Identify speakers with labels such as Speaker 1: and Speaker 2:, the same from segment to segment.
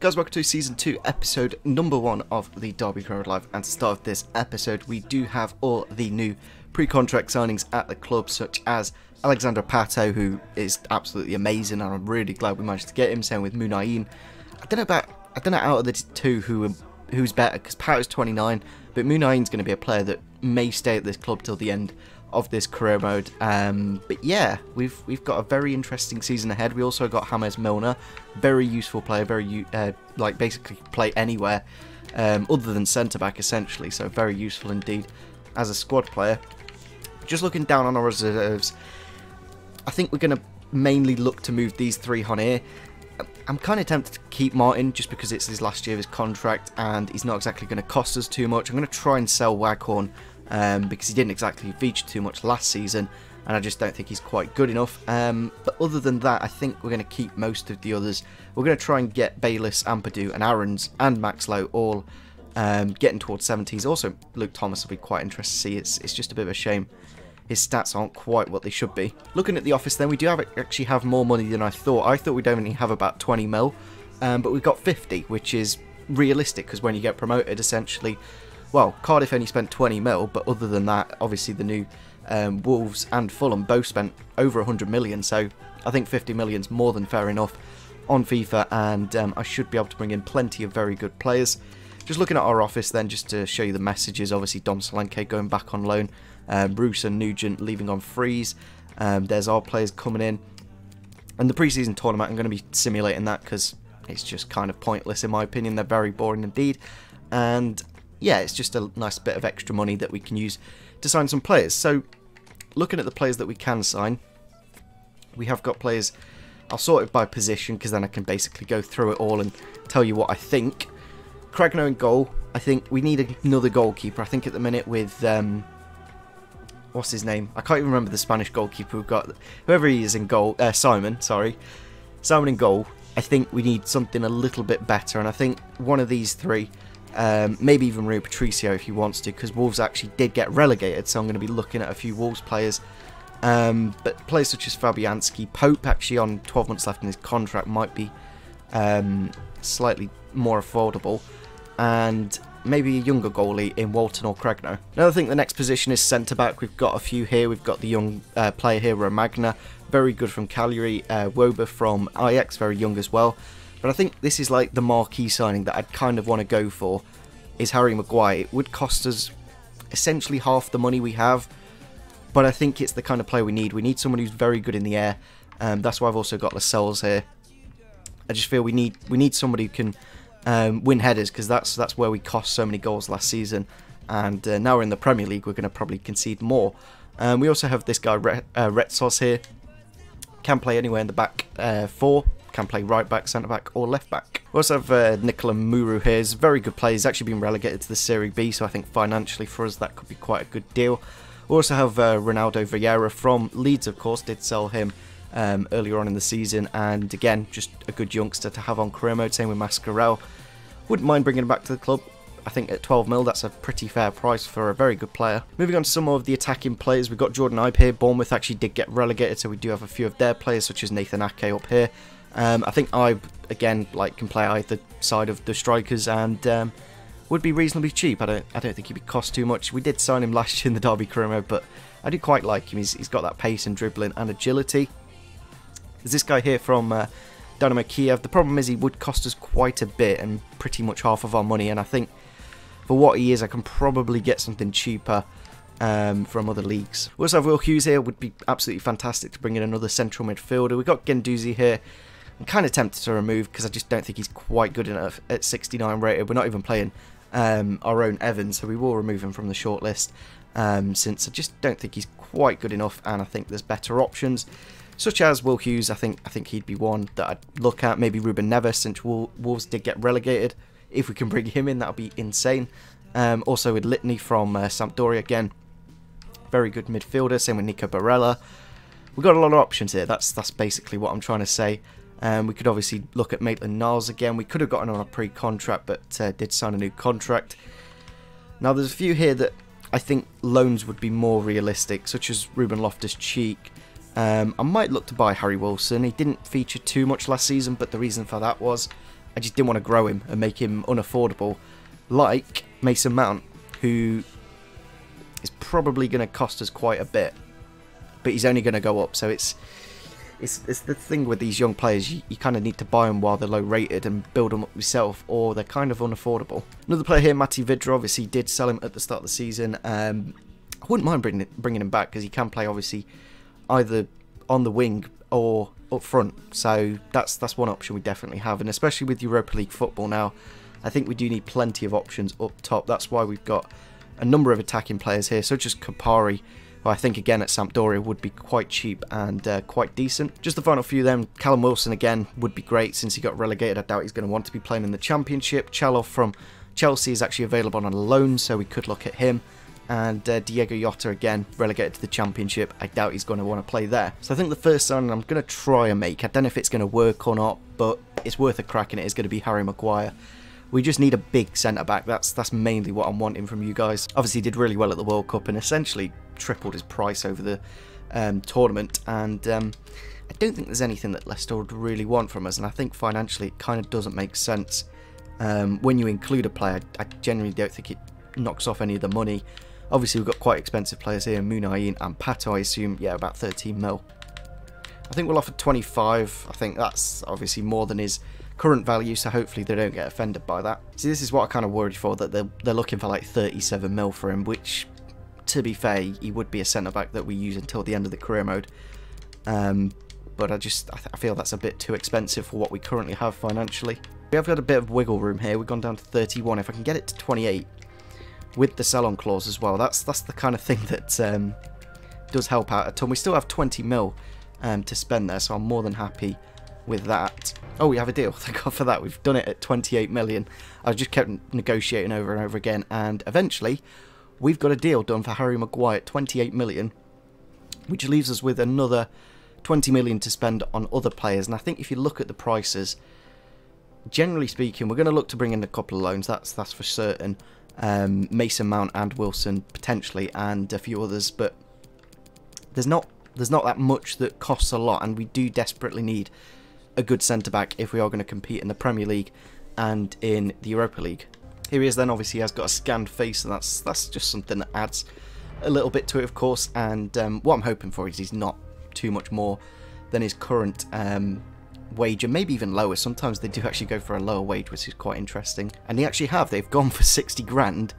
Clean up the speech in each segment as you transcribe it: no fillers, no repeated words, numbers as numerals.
Speaker 1: Guys, welcome to Season 2, Episode number 1 of the Derby Crowd Live. And to start this episode, we do have all the new pre-contract signings at the club, such as Alexander Pato, who is absolutely amazing, and I'm really glad we managed to get him. Same with Munayin. I don't know out of the two who's better, because Pato's 29, but Munayin's going to be a player that may stay at this club till the end of this career mode. But yeah, we've got a very interesting season ahead. We also got James Milner, very useful player, very like basically play anywhere other than centre back essentially, so very useful indeed as a squad player. Just looking down on our reserves, I think we're going to mainly look to move these three on here. I'm kind of tempted to keep Martin just because it's his last year of his contract and he's not exactly going to cost us too much. I'm going to try and sell Waghorn because he didn't exactly feature too much last season and I just don't think he's quite good enough. But other than that, I think we're going to keep most of the others. We're going to try and get Bayliss, Ampadu and Aarons and Max Lowe all getting towards 70s. Also, Luke Thomas will be quite interesting to see. It's just a bit of a shame his stats aren't quite what they should be. Looking at the office then, we do actually have more money than I thought. I thought we'd only have about 20 mil, but we've got 50, which is realistic because when you get promoted, essentially, well, Cardiff only spent 20 mil, but other than that, obviously the new Wolves and Fulham both spent over 100 million, so I think 50 million's more than fair enough on FIFA, and I should be able to bring in plenty of very good players. Just looking at our office then, just to show you the messages, obviously Dom Solanke going back on loan, Bruce and Nugent leaving on freeze, there's our players coming in, and the pre-season tournament, I'm going to be simulating that because it's just kind of pointless in my opinion. They're very boring indeed, and yeah, it's just a nice bit of extra money that we can use to sign some players. So looking at the players that we can sign, we have got players, I'll sort it by position because then I can basically go through it all and tell you what I think. Cragno in goal, I think we need another goalkeeper. I think at the minute with what's his name? I can't even remember the Spanish goalkeeper we've got. Whoever he is in goal, Simon in goal. I think we need something a little bit better, and I think one of these three, maybe even Rui Patricio if he wants to, because Wolves actually did get relegated, so I'm going to be looking at a few Wolves players. But players such as Fabianski, Pope actually on 12 months left in his contract might be slightly more affordable, and maybe a younger goalie in Walton or Cragno. Now I think the next position is centre-back. We've got a few here. We've got the young player here, Romagna, very good from Cagliari, Woba from Ajax, very young as well. But I think this is like the marquee signing that I'd kind of want to go for, is Harry Maguire. It would cost us essentially half the money we have, but I think it's the kind of player we need. We need someone who's very good in the air. That's why I've also got Lascelles here. I just feel we need somebody who can win headers, because that's where we cost so many goals last season, and now we're in the Premier League, we're going to probably concede more. We also have this guy Retsos here, can play anywhere in the back four, can play right back, centre back or left back. We also have Nicola Muru here. He's a very good player. He's actually been relegated to the Serie B, so I think financially for us that could be quite a good deal. We also have Ronaldo Vieira from Leeds, of course, did sell him earlier on in the season, and again just a good youngster to have on career mode. Same with Mascarell. Wouldn't mind bringing him back to the club. I think at 12 mil that's a pretty fair price for a very good player. Moving on to some more of the attacking players, we've got Jordan Ibe here. Bournemouth actually did get relegated, so we do have a few of their players such as Nathan Ake up here. I think Ibe again can play either side of the strikers and would be reasonably cheap. I don't think he'd cost too much. We did sign him last year in the Derby career mode, but I do quite like him. He's got that pace and dribbling and agility. There's this guy here from Dynamo Kiev. The problem is he would cost us quite a bit and pretty much half of our money, and I think for what he is I can probably get something cheaper from other leagues. We also have Will Hughes here. Would be absolutely fantastic to bring in another central midfielder. We've got Guendouzi here. I'm kind of tempted to remove because I just don't think he's quite good enough at 69 rated. We're not even playing our own Evans, so we will remove him from the shortlist since I just don't think he's quite good enough, and I think there's better options such as Will Hughes. I think he'd be one that I'd look at. Maybe Ruben Neves, since Wolves did get relegated. If we can bring him in, that would be insane. Also with Litany from Sampdoria, again, very good midfielder. Same with Nico Barella. We've got a lot of options here. That's basically what I'm trying to say. We could obviously look at Maitland-Niles again. We could have gotten on a pre-contract, but did sign a new contract. Now there's a few here that I think loans would be more realistic, such as Ruben Loftus-Cheek. I might look to buy Harry Wilson. He didn't feature too much last season, but the reason for that was I just didn't want to grow him and make him unaffordable, like Mason Mount, who is probably going to cost us quite a bit, but he's only going to go up. So it's the thing with these young players, you kind of need to buy them while they're low rated and build them up yourself, or they're kind of unaffordable. Another player here, Matty Vidra, obviously did sell him at the start of the season. I wouldn't mind bringing him back because he can play obviously either on the wing or up front, so that's one option we definitely have. And especially with Europa League football now, I think we do need plenty of options up top. That's why we've got a number of attacking players here, such as Kapari, who I think again at Sampdoria would be quite cheap and quite decent. Just the final few then, Callum Wilson again would be great since he got relegated. I doubt he's going to want to be playing in the Championship. Chalov from Chelsea is actually available on a loan, so we could look at him. And Diego Jota again, relegated to the Championship. I doubt he's going to want to play there. So I think the first signing I'm going to try and make, I don't know if it's going to work or not, but it's worth a crack, and it is going to be Harry Maguire. We just need a big centre-back. That's mainly what I'm wanting from you guys. Obviously, he did really well at the World Cup and essentially tripled his price over the tournament. And I don't think there's anything that Leicester would really want from us. And I think financially it kind of doesn't make sense. When you include a player, I genuinely don't think it knocks off any of the money. Obviously, we've got quite expensive players here, Munayin and Pato, I assume. Yeah, about 13 mil. I think we'll offer 25. I think that's obviously more than his current value, so hopefully they don't get offended by that. See, this is what I kind of worried for, that they're looking for like 37 mil for him, which, to be fair, he would be a centre-back that we use until the end of the career mode. But I feel that's a bit too expensive for what we currently have financially. We have got a bit of wiggle room here. We've gone down to 31. If I can get it to 28, with the sell-on clause as well, that's the kind of thing that does help out a ton. We still have 20 mil to spend there, so I'm more than happy with that. Oh, we have a deal. Thank God for that. We've done it at 28 million. I just kept negotiating over and over again, and eventually we've got a deal done for Harry Maguire at 28 million, which leaves us with another 20 million to spend on other players. And I think if you look at the prices, generally speaking, we're going to look to bring in a couple of loans. That's for certain. Mason Mount and Wilson potentially, and a few others, but there's not that much that costs a lot, and we do desperately need a good centre-back if we are going to compete in the Premier League and in the Europa League. Here he is then. Obviously he has got a scanned face, and that's just something that adds a little bit to it, of course, and what I'm hoping for is he's not too much more than his current wage, and maybe even lower. Sometimes they do actually go for a lower wage, which is quite interesting, and they've gone for 60 grand.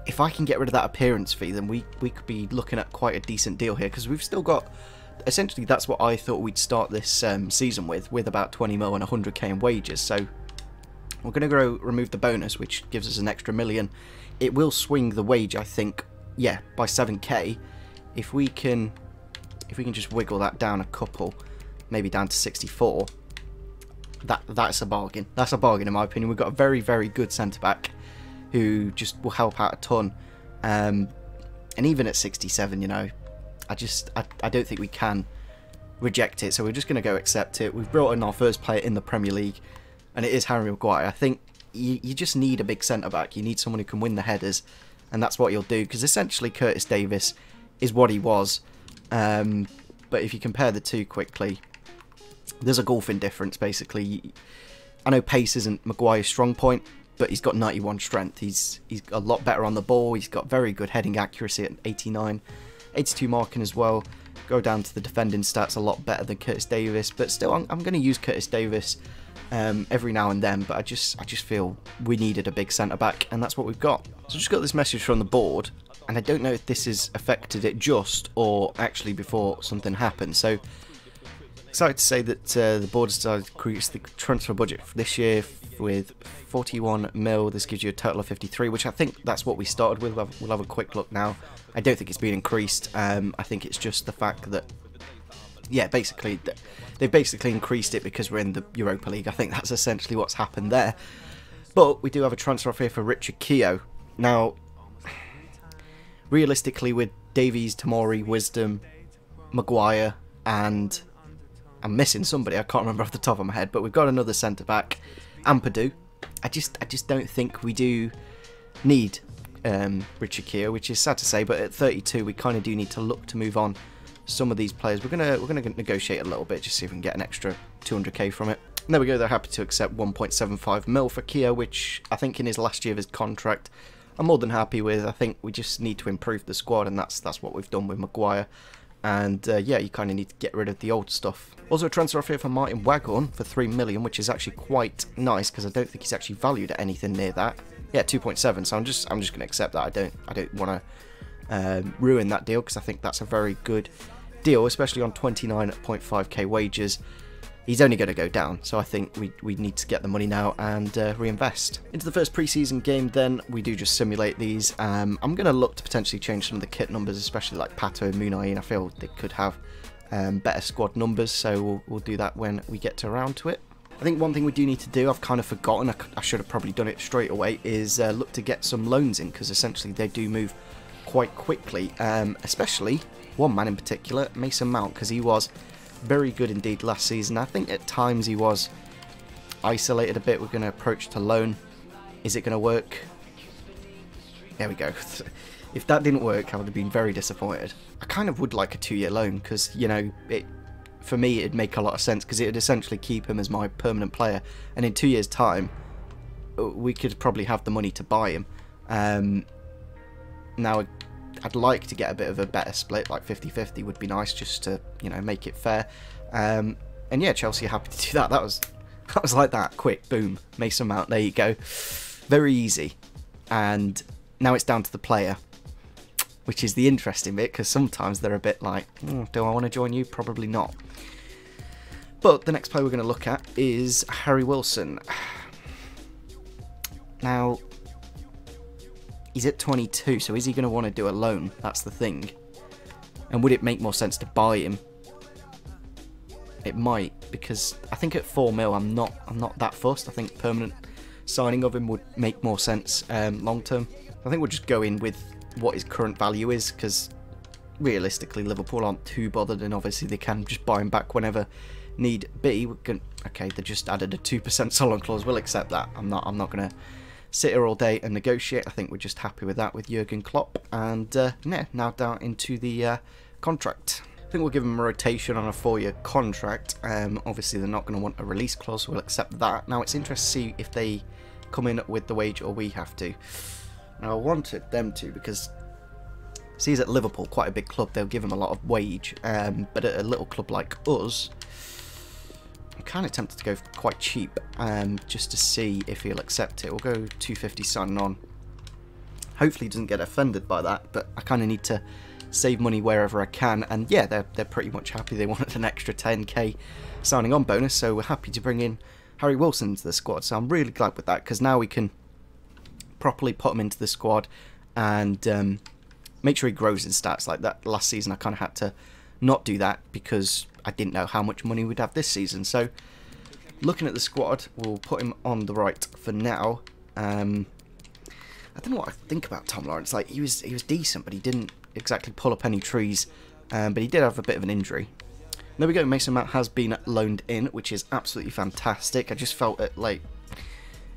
Speaker 1: If I can get rid of that appearance fee, then we could be looking at quite a decent deal here, because we've still got, essentially that's what I thought we'd start this season with about 20 mil and 100k in wages. So we're going to go remove the bonus, which gives us an extra million. It will swing the wage, I think, yeah, by 7k. If we can just wiggle that down a couple, maybe down to 64, that's a bargain. That's a bargain in my opinion. We've got a very, very good centre-back who just will help out a ton. And even at 67, you know, I don't think we can reject it. So we're just going to go accept it. We've brought in our first player in the Premier League, and it is Harry Maguire. I think you just need a big centre-back. You need someone who can win the headers, and that's what you'll do, because essentially Curtis Davis is what he was. But if you compare the two quickly, there's a golfing difference, basically. I know pace isn't Maguire's strong point, but he's got 91 strength. He's a lot better on the ball. He's got very good heading accuracy at 89. 82 marking as well. Go down to the defending stats, a lot better than Curtis Davis. But still, I'm going to use Curtis Davis every now and then. But I just feel we needed a big centre-back, and that's what we've got. So I just got this message from the board, and I don't know if this has affected it just or actually before something happened. So excited to say that the board decided to increase the transfer budget for this year with 41 mil. This gives you a total of 53, which I think that's what we started with. We'll have a quick look now. I don't think it's been increased. I think it's just the fact that, yeah, basically they've basically increased it because we're in the Europa League. I think that's essentially what's happened there. But we do have a transfer offer here for Richard Keogh. Now, realistically, with Davies, Tomori, Wisdom, Maguire, and I'm missing somebody, I can't remember off the top of my head, but we've got another centre-back, Ampadu. I just don't think we do need Richard Keogh, which is sad to say, but at 32 we kind of do need to look to move on some of these players. We're gonna negotiate a little bit, just see if we can get an extra 200k from it. There we go, they're happy to accept 1.75 mil for Kia, which I think in his last year of his contract, I'm more than happy with. I think we just need to improve the squad, and that's what we've done with Maguire. And yeah, you kind of need to get rid of the old stuff. Also a transfer offer here for Martin Waghorn for 3 million, which is actually quite nice because I don't think he's actually valued at anything near that. Yeah, 2.7. So I'm just going to accept that. I don't want to ruin that deal because I think that's a very good deal, especially on 29.5k wages. He's only going to go down, so I think we need to get the money now and reinvest. Into the first preseason game then, we do just simulate these. I'm going to look to potentially change some of the kit numbers, especially like Pato and Munayin. I feel they could have better squad numbers, so we'll do that when we get around to it. I think one thing we do need to do, I've kind of forgotten, I should have probably done it straight away, is look to get some loans in, because essentially they do move quite quickly, especially one man in particular, Mason Mount, because he was very good indeed last season. I think at times he was isolated a bit. We're going to approach to loan. Is it going to work? There we go. If that didn't work, I would have been very disappointed. I kind of would like a 2-year loan because, you know, for me it'd make a lot of sense because it would essentially keep him as my permanent player, and in 2 years' time we could probably have the money to buy him. Now I'd like to get a bit of a better split, like 50-50 would be nice, just to, you know, make it fair. And yeah, Chelsea are happy to do that. That was like that, quick, boom, Mason Mount, there you go. Very easy. And now it's down to the player, which is the interesting bit, because sometimes they're a bit like, do I want to join you? Probably not. But the next player we're going to look at is Harry Wilson. Now, he's at 22, so is he going to want to do a loan? That's the thing. And would it make more sense to buy him? It might, because I think at 4 mil, I'm not that fussed. I think permanent signing of him would make more sense long term. I think we'll just go in with what his current value is, because realistically, Liverpool aren't too bothered, and obviously they can just buy him back whenever need be. Okay, they just added a 2% sell-on clause. We'll accept that. I'm not going to sit here all day and negotiate. I think we're just happy with that with Jurgen Klopp. And yeah, now down into the contract. I think we'll give him a rotation on a 4-year contract. Obviously they're not going to want a release clause, so we'll accept that. Now it's interesting to see if they come in with the wage or we have to. Now I wanted them to, because see, he's at Liverpool, quite a big club, they'll give him a lot of wage, but at a little club like us, I'm kind of tempted to go quite cheap, just to see if he'll accept it. We'll go 250 signing on. Hopefully he doesn't get offended by that, but I kind of need to save money wherever I can, and yeah, they're pretty much happy. They wanted an extra 10k signing on bonus, so we're happy to bring in Harry Wilson into the squad. So I'm really glad with that, because now we can properly put him into the squad and make sure he grows in stats. Like that last season I kind of had to not do that because I didn't know how much money we'd have this season. So looking at the squad, we'll put him on the right for now. I don't know what I think about Tom Lawrence. Like he was decent, but he didn't exactly pull up any trees, but he did have a bit of an injury. There we go, Mason Mount has been loaned in, which is absolutely fantastic. I just felt it, like,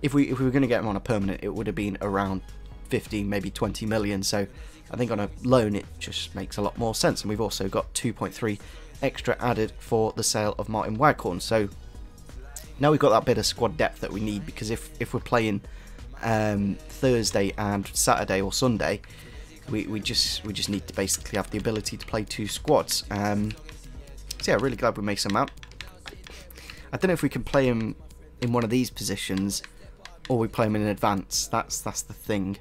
Speaker 1: if we were going to get him on a permanent, it would have been around 15, maybe 20 million. So I think on a loan, it just makes a lot more sense. And we've also got 2.3 extra added for the sale of Martin Waghorn. So now we've got that bit of squad depth that we need, because if we're playing Thursday and Saturday or Sunday, we just need to basically have the ability to play 2 squads. So yeah, really glad we made some out. I don't know if we can play him in one of these positions or we play him in advance. That's the thing.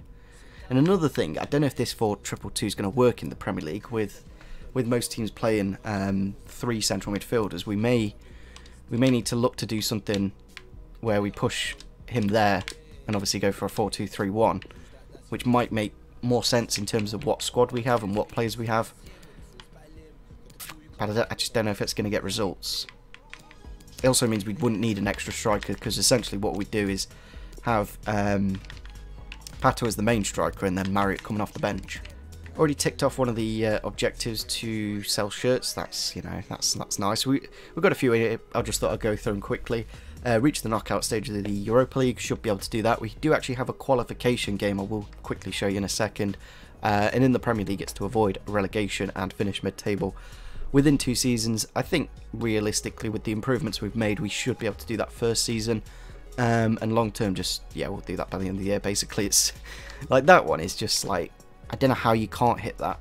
Speaker 1: And another thing, I don't know if this 4-2-2 is going to work in the Premier League with most teams playing 3 central midfielders. We may need to look to do something where we push him there and obviously go for a 4-2-3-1, which might make more sense in terms of what squad we have and what players we have. But I just don't know if it's going to get results. It also means we wouldn't need an extra striker, because essentially what we do is have Pato as the main striker and then Marriott coming off the bench. Already ticked off one of the objectives to sell shirts. That's, you know, that's nice. We've got a few here. I just thought I'd go through them quickly. Reach the knockout stage of the Europa League, should be able to do that. We do actually have a qualification game, I will quickly show you in a second. And in the Premier League, it's to avoid relegation and finish mid-table within 2 seasons. I think realistically with the improvements we've made, we should be able to do that first season, and long term, just yeah, we'll do that by the end of the year. Basically, it's like that one is just like, I don't know how you can't hit that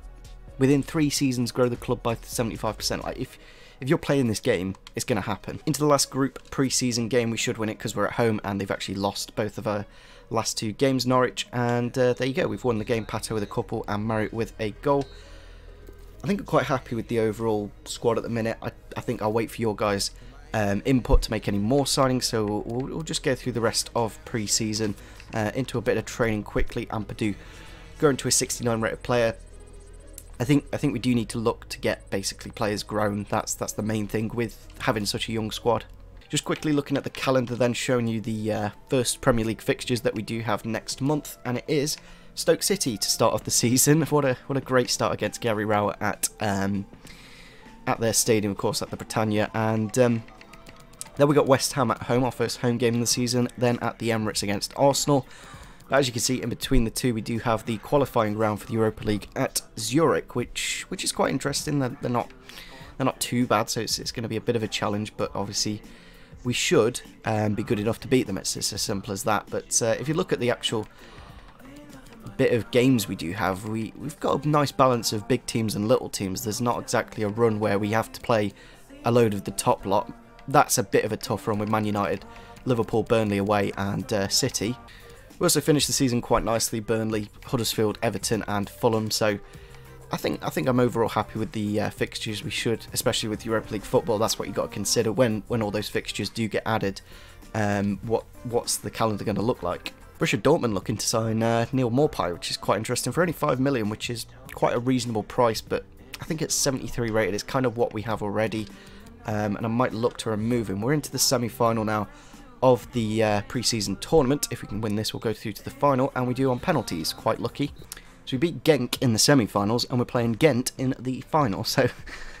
Speaker 1: within 3 seasons. Grow the club by 75%. Like if you're playing this game, it's going to happen. Into the last group pre-season game, we should win it because we're at home and they've actually lost both of our last 2 games, Norwich, and there you go, we've won the game. Pato with a couple and Marriott with a goal. I think I'm quite happy with the overall squad at the minute. I think I'll wait for your guys' input to make any more signings, so we'll just go through the rest of pre-season, into a bit of training quickly. Ampadu going to a 69 rated player. I think we do need to look to get basically players grown. That's the main thing with having such a young squad. Just quickly looking at the calendar then, showing you the first Premier League fixtures that we do have next month, and it is Stoke City to start off the season. What a great start against Gary Rowett at their stadium, of course, at the Britannia, and then we got West Ham at home, our first home game of the season, then at the Emirates against Arsenal. As you can see, in between the two, we do have the qualifying round for the Europa League at Zurich, which is quite interesting. They're not too bad, so it's going to be a bit of a challenge, but obviously we should be good enough to beat them. It's as simple as that. But if you look at the actual bit of games we do have, we've got a nice balance of big teams and little teams. There's not exactly a run where we have to play a load of the top lot. That's a bit of a tough run with Man United, Liverpool, Burnley away, and City. We also finished the season quite nicely: Burnley, Huddersfield, Everton and Fulham. So I think I'm overall happy with the fixtures. We should, especially with Europa League football, that's what you got to consider when all those fixtures do get added. What's the calendar going to look like? Borussia Dortmund looking to sign Neil Maupay, which is quite interesting, for only 5 million, which is quite a reasonable price, but I think it's 73 rated. It's kind of what we have already, and I might look to remove him. We're into the semi-final now of the pre-season tournament. If we can win this, we'll go through to the final, and we do on penalties. Quite lucky. So we beat Genk in the semi-finals, and we're playing Ghent in the final. So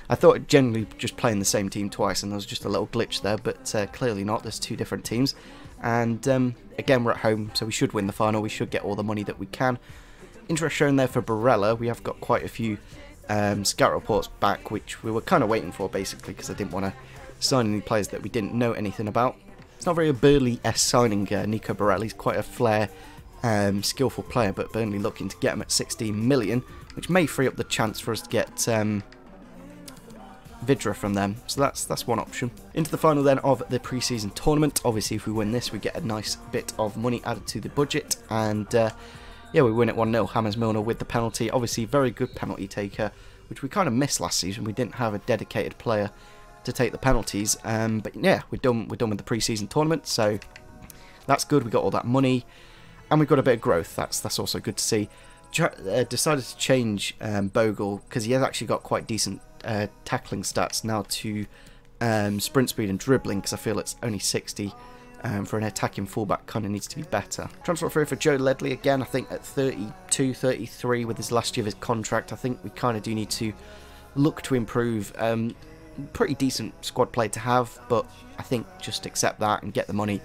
Speaker 1: I thought generally just playing the same team twice, and there was just a little glitch there, but clearly not. There's 2 different teams. And again, we're at home, so we should win the final. We should get all the money that we can. Interest shown there for Barella. We have got quite a few scout reports back, which we were kind of waiting for, basically, because I didn't want to sign any players that we didn't know anything about. It's not very a Burnley-esque signing, Nico Barella. He's quite a flair, skillful player, but Burnley looking to get him at 16 million, which may free up the chance for us to get Vidra from them. So that's one option. Into the final then of the pre-season tournament. Obviously, if we win this, we get a nice bit of money added to the budget, and yeah, we win it 1-0. Hammers Milner with the penalty. Obviously, very good penalty taker, which we kind of missed last season. We didn't have a dedicated player to take the penalties, but yeah, we're done with the pre-season tournament, so that's good. We got all that money, and we've got a bit of growth. That's also good to see. Decided to change Bogle, because he has actually got quite decent tackling stats now to sprint speed and dribbling, because I feel it's only 60. For an attacking fullback, kind of needs to be better. Transfer free for Joe Ledley again. I think at 32, 33 with his last year of his contract, I think we kind of do need to look to improve. Pretty decent squad play to have, but I think just accept that and get the money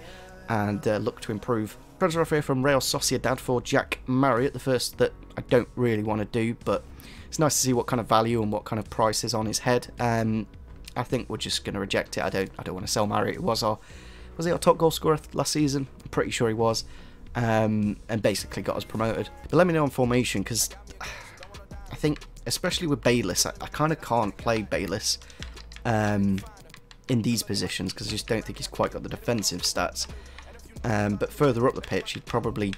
Speaker 1: and look to improve. Transfer offer from Real Sociedad for Jack Marriott, the first that I don't really want to do, but it's nice to see what kind of value and what kind of price is on his head. I think we're just going to reject it. I don't want to sell Marriott. Was he our top goal scorer last season? I'm pretty sure he was, and basically got us promoted. But let me know on formation, because I think, especially with Bayliss, I kind of can't play Bayliss in these positions, because I just don't think he's quite got the defensive stats. But further up the pitch, he'd probably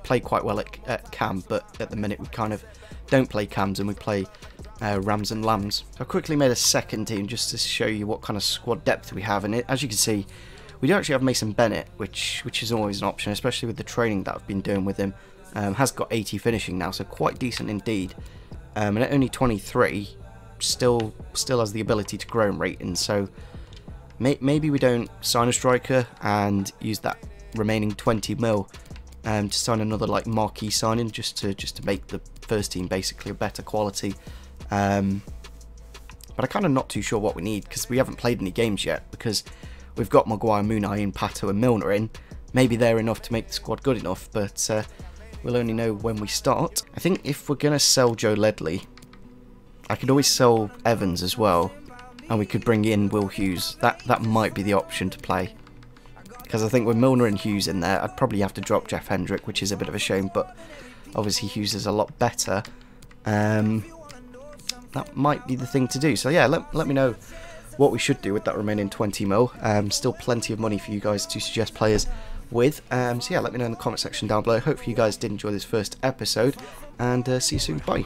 Speaker 1: play quite well at cam, but at the minute we kind of don't play cams and we play rams and lambs. So I quickly made a second team just to show you what kind of squad depth we have in it. As you can see, we do actually have Mason Bennett, which is always an option, especially with the training that I've been doing with him. Has got 80 finishing now, so quite decent indeed. And at only 23, still has the ability to grow in rating. So maybe we don't sign a striker and use that remaining 20 mil to sign another like marquee signing, just to make the first team basically a better quality. But I'm kind of not too sure what we need, because we haven't played any games yet, because we've got Maguire, Munai and Pato and Milner in. Maybe they're enough to make the squad good enough, but we'll only know when we start. I think if we're going to sell Joe Ledley, I could always sell Evans as well. and we could bring in Will Hughes. That might be the option to play. Because I think with Milner and Hughes in there, I'd probably have to drop Jeff Hendrick, which is a bit of a shame, but obviously Hughes is a lot better. That might be the thing to do. So yeah, let me know what we should do with that remaining 20 mil. Still plenty of money for you guys to suggest players with. So yeah, let me know in the comment section down below. Hopefully you guys did enjoy this first episode, and see you soon. Bye.